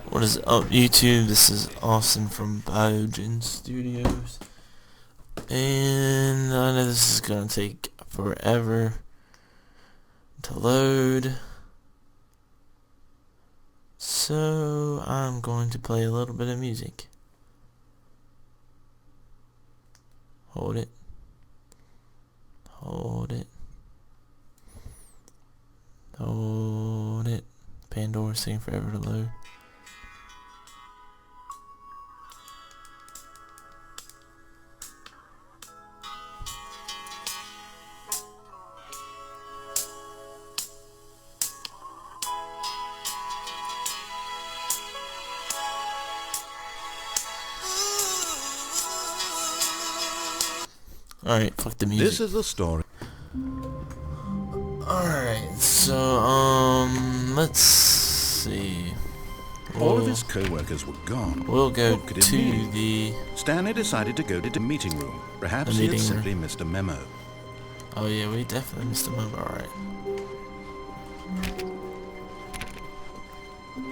What is up, YouTube? This is Austin from Biogen Studios, and I know this is gonna take forever to load, so I'm going to play a little bit of music. Hold it. Hold it. Hold it. Pandora's taking forever to load. Alright, fuck the music. This is the story. Alright, so, let's see. All of his co-workers were gone. We'll go What could it to mean? the... Stanley decided to go to the meeting room. Perhaps he had simply missed a memo. Oh yeah, we definitely missed a memo, alright.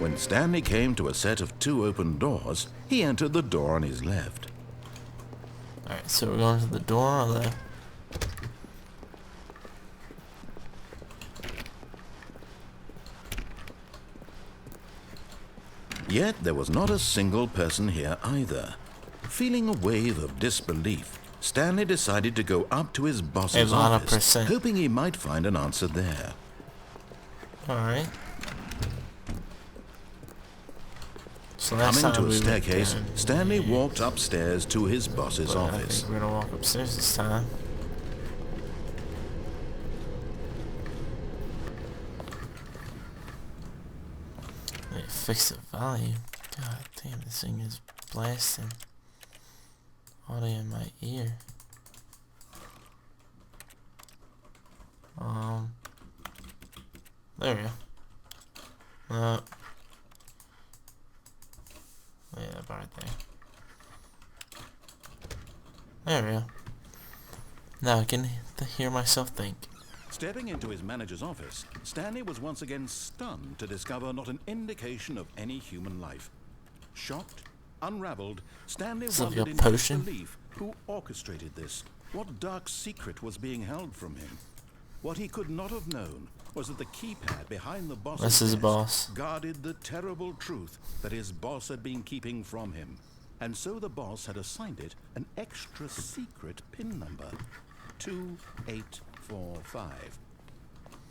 When Stanley came to a set of 2 open doors, he entered the door on his left. Alright, so we're going to the door on the left. Yet there was not a single person here either. Feeling a wave of disbelief, Stanley decided to go up to his boss's office, hoping he might find an answer there. Alright. So coming to a staircase, Stanley walked upstairs to his boss's office. I think we're gonna walk upstairs this time. Wait, fix the volume. God damn, this thing is blasting audio in my ear. There we go. Yeah, right there. There we go. Now I can hear myself think. Stepping into his manager's office, Stanley was once again stunned to discover not an indication of any human life. Shocked, unraveled, Stanley wondered in disbelief who orchestrated this. What dark secret was being held from him? What he could not have known was that the keypad behind the boss's desk guarded the terrible truth that his boss had been keeping from him. And so the boss had assigned it an extra secret PIN number, 2845.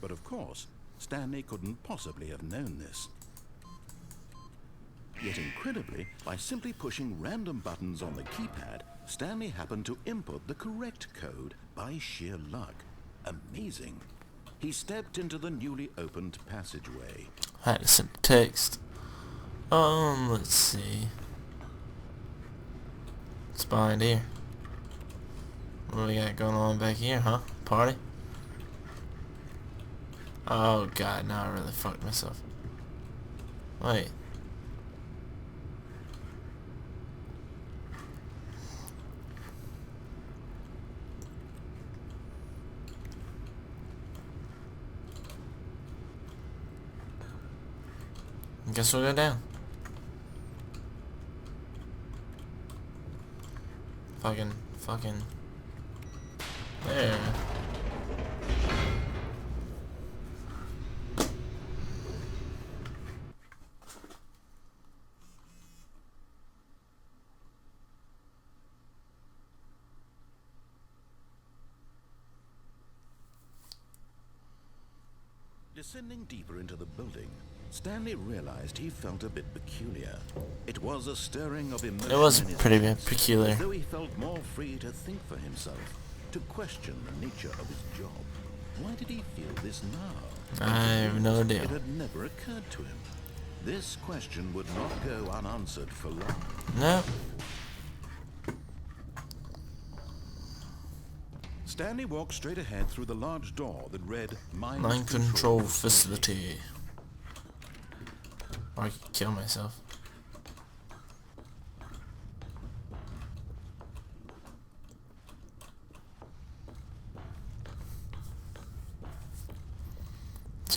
But of course, Stanley couldn't possibly have known this. Yet incredibly, by simply pushing random buttons on the keypad, Stanley happened to input the correct code by sheer luck. Amazing. He stepped into the newly opened passageway. I had to send text. Let's see. What's behind here? What do we got going on back here, huh? Party? Oh god, now I really fucked myself. Wait. Guess we'll go down. Fucking. There. Descending deeper into the building, Stanley realized he felt a bit peculiar. It was a stirring of emotion. It was in his pretty chest, peculiar. as though he felt more free to think for himself, to question the nature of his job. Why did he feel this now? I have no idea. It had never occurred to him. This question would not go unanswered for long. No. Stanley walked straight ahead through the large door that read Mind Control Facility. Or I could kill myself.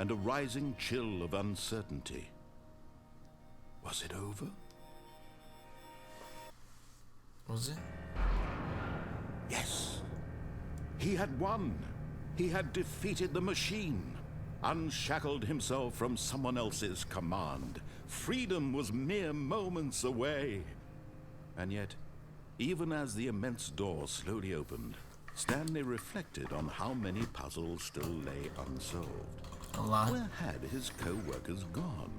and a rising chill of uncertainty. Was it over? Was it? Yes. He had won. He had defeated the machine, unshackled himself from someone else's command. Freedom was mere moments away. And yet, even as the immense door slowly opened, Stanley reflected on how many puzzles still lay unsolved. A lot. Where had his co-workers gone?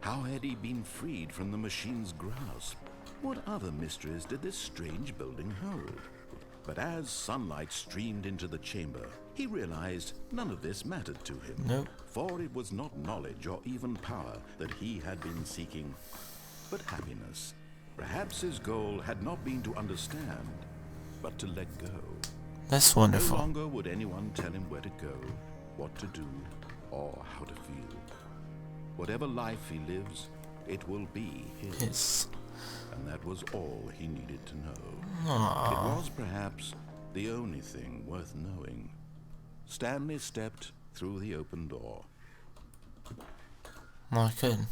How had he been freed from the machine's grasp? What other mysteries did this strange building hold? But as sunlight streamed into the chamber, he realized none of this mattered to him. Nope. For it was not knowledge or even power that he had been seeking, but happiness. Perhaps his goal had not been to understand, but to let go. That's wonderful. No longer would anyone tell him where to go, what to do, or how to feel. Whatever life he lives, it will be his. Yes. And that was all he needed to know. Aww. It was perhaps the only thing worth knowing. Stanley stepped through the open door. No, I couldn't.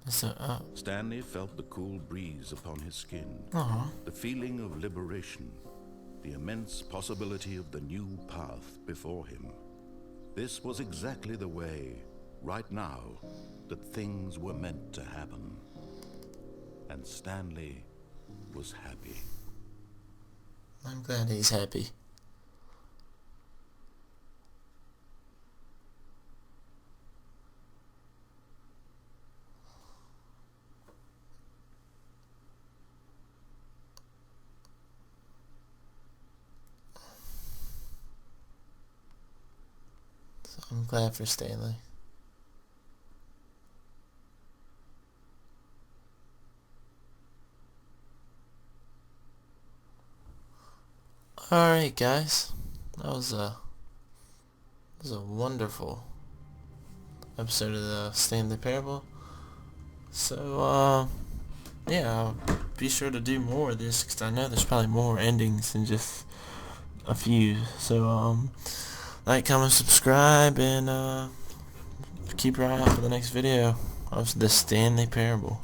So, Stanley felt the cool breeze upon his skin, Aww. the feeling of liberation, the immense possibility of the new path before him. This was exactly the way, right now, that things were meant to happen. And Stanley was happy. I'm glad he's happy. So I'm glad for Stanley. Alright guys, that was a wonderful episode of the Stanley Parable. So yeah, I'll be sure to do more of this because I know there's probably more endings than just a few. So like, comment, subscribe, and keep your eye out for the next video of the Stanley Parable.